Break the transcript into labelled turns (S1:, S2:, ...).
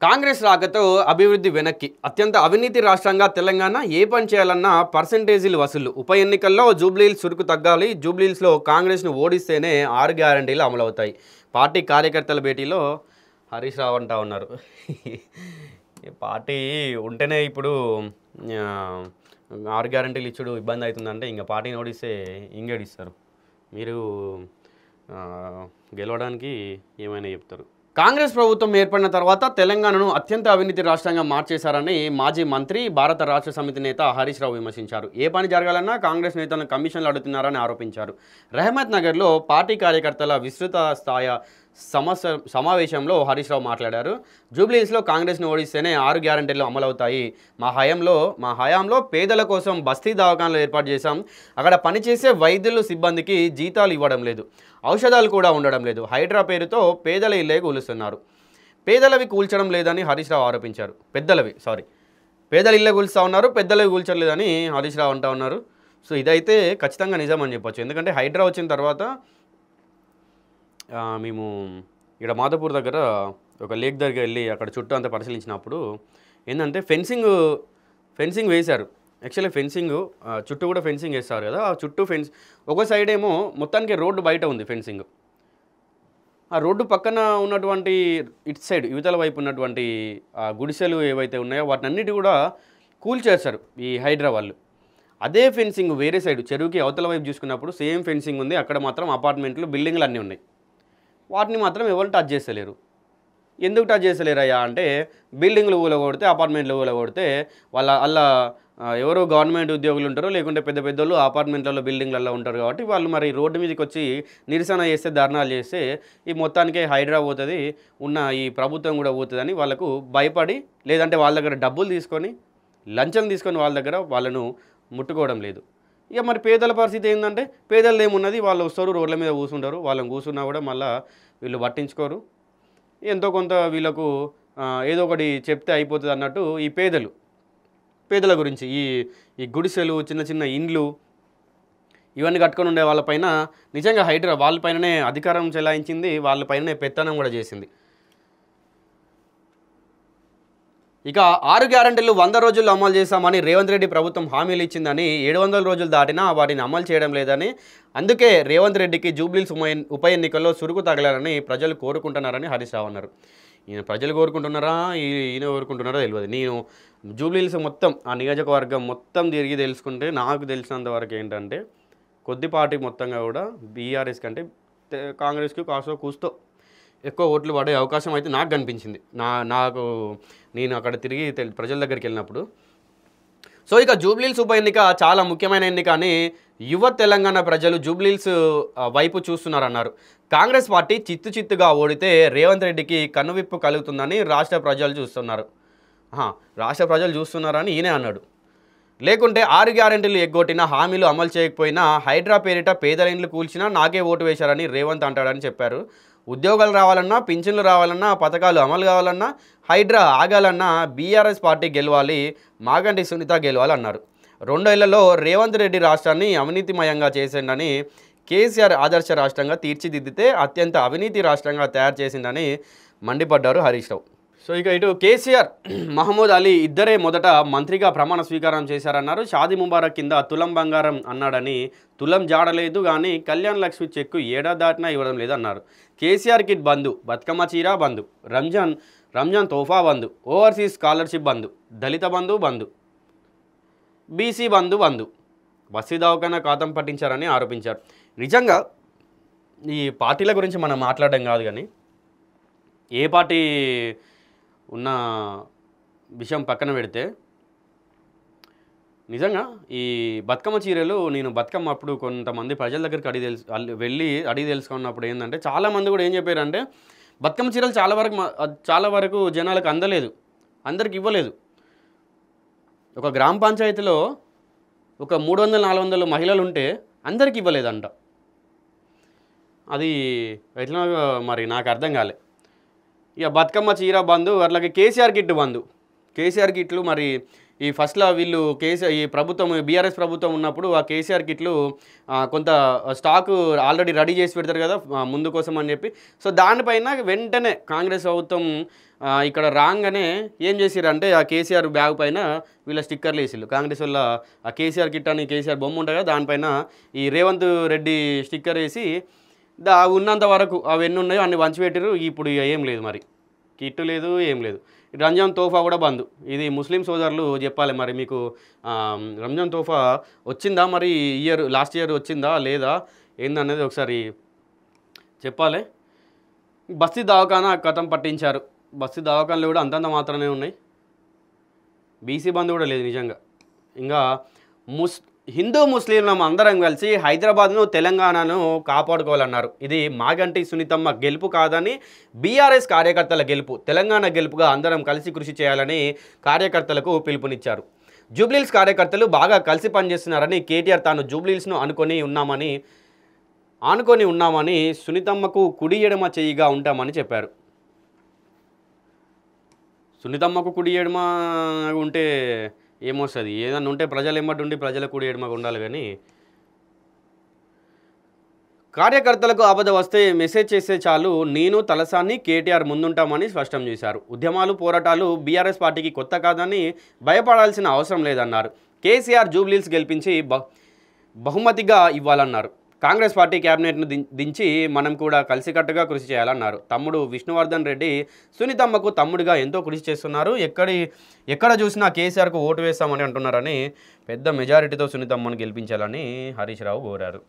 S1: కాంగ్రెస్ రాకతో అభివృద్ధి వెనక్కి అత్యంత అవినీతి రాష్ట్రంగా తెలంగాణ ఏ పని చేయాలన్నా పర్సెంటేజీలు వసూలు ఉప ఎన్నికల్లో జూబ్లీహిల్స్ చురుకు తగ్గాలి జూబ్లీహిల్స్లో కాంగ్రెస్ను ఓడిస్తేనే 6 గ్యారంటీలు అమలవుతాయి పార్టీ కార్యకర్తల భేటీలో హరీష్ రావు అంటా ఉన్నారు ఈ పార్టీ ఉంటేనే ఇప్పుడు 6 గ్యారంటీలు ఇచ్చుడు ఇబ్బంది అవుతుందంటే ఇంకా పార్టీని ఓడిస్తే ఇంకేడిస్తారు మీరు గెలవడానికి ఏమైనా చెప్తారు కాంగ్రెస్ ప్రభుత్వం ఏర్పడిన తర్వాత తెలంగాణను అత్యంత అవినీతి రాష్ట్రంగా మార్చేశారని మాజీ మంత్రి భారత రాష్ట్ర సమితి నేత హరీష్ రావు విమర్శించారు ఏ పని జరగాలన్నా కాంగ్రెస్ నేతలను కమిషన్లు అడుగుతున్నారని ఆరోపించారు రహమత్ నగర్లో పార్టీ కార్యకర్తల విస్తృత స్థాయి సమావేశంలో హరీష్ రావు మాట్లాడారు జూబ్లీహిల్స్లో కాంగ్రెస్ను ఓడిస్తేనే 6 గ్యారంటీలు అమలవుతాయి మా హయాంలో పేదల కోసం బస్తీ దవాఖానాలు ఏర్పాటు చేశాం అక్కడ పనిచేసే వైద్యులు సిబ్బందికి జీతాలు ఇవ్వడం లేదు ఔషధాలు కూడా ఉండడం లేదు హైడ్రా పేరుతో పేదల ఇల్లే కూలుస్తున్నారు పేదలవి కూల్చడం లేదని హరీష్ రావు ఆరోపించారు పేదల ఇల్లే కూల్స్తూ ఉన్నారు పెద్దలవి కూల్చలేదని హరీష్ రావు అంటూ ఉన్నారు సో ఇదైతే ఖచ్చితంగా నిజం అని చెప్పొచ్చు ఎందుకంటే హైడ్రా వచ్చిన తర్వాత మేము ఇక్కడ మాధవపూర్ దగ్గర ఒక లేక్ దగ్గర వెళ్ళి అక్కడ చుట్టూ అంతా పరిశీలించినప్పుడు ఏంటంటే ఫెన్సింగ్ వేశారు యాక్చువల్లీ ఫెన్సింగ్ చుట్టూ కూడా ఫెన్సింగ్ వేస్తారు కదా ఆ చుట్టూ ఒక సైడ్ ఏమో మొత్తానికి రోడ్డు బయట ఉంది ఫెన్సింగ్ ఆ రోడ్డు పక్కన ఉన్నటువంటి ఇటు సైడ్ యువతల వైపు ఉన్నటువంటి గుడిసెలు ఏవైతే ఉన్నాయో వాటినన్నిటి కూడా కూల్చేస్తారు ఈ హైడ్రా వాళ్ళు అదే ఫెన్సింగ్ వేరే సైడ్ చెరువుకి అవతల వైపు చూసుకున్నప్పుడు సేమ్ ఫెన్సింగ్ ఉంది అక్కడ మాత్రం అపార్ట్మెంట్లు బిల్డింగ్లు అన్నీ ఉన్నాయి వాటిని మాత్రం ఎవరు టచ్ చేస్తలేరు ఎందుకు టచ్ చేస్తలేరయ్యా అంటే బిల్డింగ్లు ఊలగొడితే అపార్ట్మెంట్లు ఊలగొడితే అలా ఎవరో గవర్నమెంట్ ఉద్యోగులు ఉంటారో లేకుంటే పెద్ద పెద్దోళ్ళు అపార్ట్మెంట్లలో బిల్డింగ్లలో ఉంటారు కాబట్టి వాళ్ళు మరి రోడ్డు మీదకి వచ్చి నిరసన చేస్తే ధర్నాలు చేస్తే ఈ మొత్తానికే హైడ్రా పోతుంది ఉన్న ఈ ప్రభుత్వం కూడా పోతుందని వాళ్ళకు భయపడి లేదంటే వాళ్ళ దగ్గర డబ్బులు తీసుకొని లంచం తీసుకొని వాళ్ళ దగ్గర వాళ్ళను ముట్టుకోవడం లేదు ఇక మరి పేదల పరిస్థితి ఏంటంటే పేదలు ఏమున్నది వాళ్ళు వస్తారు రోడ్ల మీద కూర్చుంటారు వాళ్ళని కూర్చున్నా కూడా మళ్ళీ వీళ్ళు పట్టించుకోరు ఎంతో కొంత వీళ్ళకు ఏదో ఒకటి చెప్తే అయిపోతుంది అన్నట్టు ఈ పేదల గురించి ఈ గుడిసెలు చిన్న చిన్న ఇండ్లు ఇవన్నీ కట్టుకొని ఉండే వాళ్ళపైన నిజంగా హైడ్రా వాళ్ళపైననే అధికారం చెలాయించింది వాళ్ళపైననే పెత్తనం కూడా చేసింది ఇక 6 గ్యారంటీలు 100 రోజుల్లో అమలు చేస్తామని రేవంత్ రెడ్డి ప్రభుత్వం హామీలు ఇచ్చిందని 700 రోజులు దాటినా వాటిని అమలు చేయడం లేదని అందుకే రేవంత్ రెడ్డికి జూబ్లీహిల్స్ ఉప ఎన్నికల్లో సురుకు తగలాలని ప్రజలు కోరుకుంటున్నారని హరీష్ రావు అన్నారు ఈయన ప్రజలు కోరుకుంటున్నారా ఈయన కోరుకుంటున్నారో తెలియదు నేను జూబ్లీహిల్స్ మొత్తం ఆ నియోజకవర్గం మొత్తం తిరిగి తెలుసుకుంటే నాకు తెలిసినంత వరకు ఏంటంటే కొద్దిపాటి మొత్తంగా కూడా బీఆర్ఎస్ కంటే కాంగ్రెస్కి కాస్తో కూస్తో ఎక్కువ ఓట్లు పడే అవకాశం అయితే నాకు కనిపించింది నేను అక్కడ తిరిగి ప్రజల దగ్గరికి వెళ్ళినప్పుడు సో ఇక జూబ్లీహిల్స్ ఉప ఎన్నిక చాలా ముఖ్యమైన ఎన్నిక అని యువ తెలంగాణ ప్రజలు జూబ్లీహిల్స్ వైపు చూస్తున్నారన్నారు కాంగ్రెస్ పార్టీ చిత్తుగా ఓడితే రేవంత్ రెడ్డికి కన్నువిప్పు కలుగుతుందని రాష్ట్ర ప్రజలు చూస్తున్నారని ఈయనే అన్నాడు లేకుంటే 6 గ్యారెంటీలు ఎగ్గొట్టిన హామీలు అమలు చేయకపోయినా హైడ్రా పేరిట పేదల ఇండ్లు కూల్చినా నాకే ఓటు వేశారని రేవంత్ అంటాడని చెప్పారు ఉద్యోగాలు రావాలన్నా పింఛన్లు రావాలన్నా పథకాలు అమలు కావాలన్నా హైడ్రా ఆగాలన్నా బీఆర్ఎస్ పార్టీ గెలవాలి మాగంటి సునీత గెలవాలన్నారు 2 ఏళ్లలో రేవంత్ రెడ్డి రాష్ట్రాన్ని అవినీతిమయంగా చేసిండని కేసీఆర్ ఆదర్శ రాష్ట్రంగా తీర్చిదిద్దితే అత్యంత అవినీతి రాష్ట్రంగా తయారు చేసిందని మండిపడ్డారు హరీష్ రావు సో ఇక ఇటు కేసీఆర్ మహమూద్ అలీ ఇద్దరే మొదట మంత్రిగా ప్రమాణ స్వీకారం చేశారన్నారు షాదీ ముబారక్ కింద తులం బంగారం అన్నాడని తులం జాడలేదు కానీ కళ్యాణ్ లక్ష్మి చెక్కు ఏడాది దాటినా ఇవ్వడం లేదన్నారు కేసీఆర్ కిట్ బంధు బతుకమ్మ చీర బంధు రంజాన్ తోఫా బంధు ఓవర్సీస్ స్కాలర్షిప్ బంధు దళిత బంధు బీసీ బంధు బస్తీ దవాఖానా ఖాతం పట్టించారని ఆరోపించారు నిజంగా ఈ పార్టీల గురించి మనం మాట్లాడడం కాదు కానీ ఏ పార్టీ ఉన్న విషయం పక్కన పెడితే నిజంగా ఈ బతుకమ్మ చీరలు నేను బతుకమ్మ అప్పుడు కొంతమంది ప్రజల దగ్గరికి అడిగి తెలుసుకున్నప్పుడు ఏంటంటే చాలామంది కూడా ఏం చెప్పారంటే బతుకమ్మ చీరలు చాలా వరకు జనాలకు అందరికి ఇవ్వలేదు ఒక గ్రామ పంచాయతీలో ఒక 300-400 మహిళలు ఉంటే అందరికి ఇవ్వలేదంట అది ఎట్లా మరి నాకు అర్థం కాలే ఇక బతుకమ్మ చీర బంధు అట్లాగే కేసీఆర్ కిట్ బంధు కేసీఆర్ కిట్లు మరి ఈ ఫస్ట్లో వీళ్ళు ఈ ప్రభుత్వం బీఆర్ఎస్ ప్రభుత్వం ఉన్నప్పుడు ఆ కేసీఆర్ కిట్లు కొంత స్టాకు ఆల్రెడీ రెడీ చేసి పెడతారు కదా ముందు కోసం అని చెప్పి. సో దానిపైన వెంటనే కాంగ్రెస్ ప్రభుత్వం ఇక్కడ రాగానే ఏం చేసిరంటే ఆ కేసీఆర్ బ్యాగ్ పైన వీళ్ళ స్టిక్కర్లు వేసిళ్ళు. కాంగ్రెస్ వల్ల ఆ కేసీఆర్ కిట్ అని కేసీఆర్ బొమ్మ ఉంటుంది కదా, దానిపైన ఈ రేవంత్ రెడ్డి స్టిక్కర్ వేసి ఉన్నంత వరకు అవి ఎన్ని ఉన్నాయో అన్ని పంచిపెట్టారు. ఇప్పుడు ఏం లేదు, మరి కిట్టు లేదు, ఏం లేదు. రంజాన్ తోఫా కూడా బంద్. ఇది ముస్లిం సోదరులు చెప్పాలి మరి మీకు, రంజాన్ తోఫా వచ్చిందా మరి లాస్ట్ ఇయర్ వచ్చిందా లేదా ఏందనేది ఒకసారి చెప్పాలి. బస్తీ దవాఖానా కథం పట్టించారు. బస్తీ దవాఖానలు కూడా అంతంత మాత్రమే ఉన్నాయి. బీసీ బంద్ కూడా లేదు నిజంగా. ఇంకా హిందూ ముస్లింలం అందరం కలిసి హైదరాబాద్ను తెలంగాణను కాపాడుకోవాలన్నారు. ఇది మాగంటి సునీతమ్మ గెలుపు కాదని బీఆర్ఎస్ కార్యకర్తల గెలుపు, తెలంగాణ గెలుపుగా అందరం కలిసి కృషి చేయాలని కార్యకర్తలకు పిలుపునిచ్చారు. జూబ్లీహిల్స్ కార్యకర్తలు బాగా కలిసి పనిచేస్తున్నారని కేటీఆర్ తాను జూబ్లీహిల్స్ను ఆనుకొని ఉన్నామని సునీతమ్మకు కుడి ఎడమ చేయిగా ఉంటామని చెప్పారు. సునీతమ్మకు కుడి ఎడమ ఉంటే ఏమొస్తుంది? ఏదన్నా ఉంటే ప్రజలు ఎమ్మటి ఉండి ప్రజల కుడి ఎడమగా ఉండాలి. కానీ కార్యకర్తలకు ఆపద వస్తే మెసేజ్ చేస్తే చాలు, నేను తలసాని కేటీఆర్ ముందుంటామని స్పష్టం చేశారు. ఉద్యమాలు పోరాటాలు బీఆర్ఎస్ పార్టీకి కొత్త కాదని భయపడాల్సిన అవసరం లేదన్నారు. కేసీఆర్ జూబ్లీహిల్స్ గెలిపించి బహుమతిగా ఇవ్వాలన్నారు. కాంగ్రెస్ పార్టీ క్యాబినెట్ను దించి మనం కూడా కలిసికట్టుగా కృషి చేయాలన్నారు. తమ్ముడు విష్ణువర్ధన్ రెడ్డి సునీతమ్మకు తమ్ముడిగా ఎంతో కృషి చేస్తున్నారు. ఎక్కడ చూసినా కేసీఆర్కు ఓటు వేస్తామని అంటున్నారని పెద్ద మెజారిటీతో సునీతమ్మను గెలిపించాలని హరీష్ రావు కోరారు.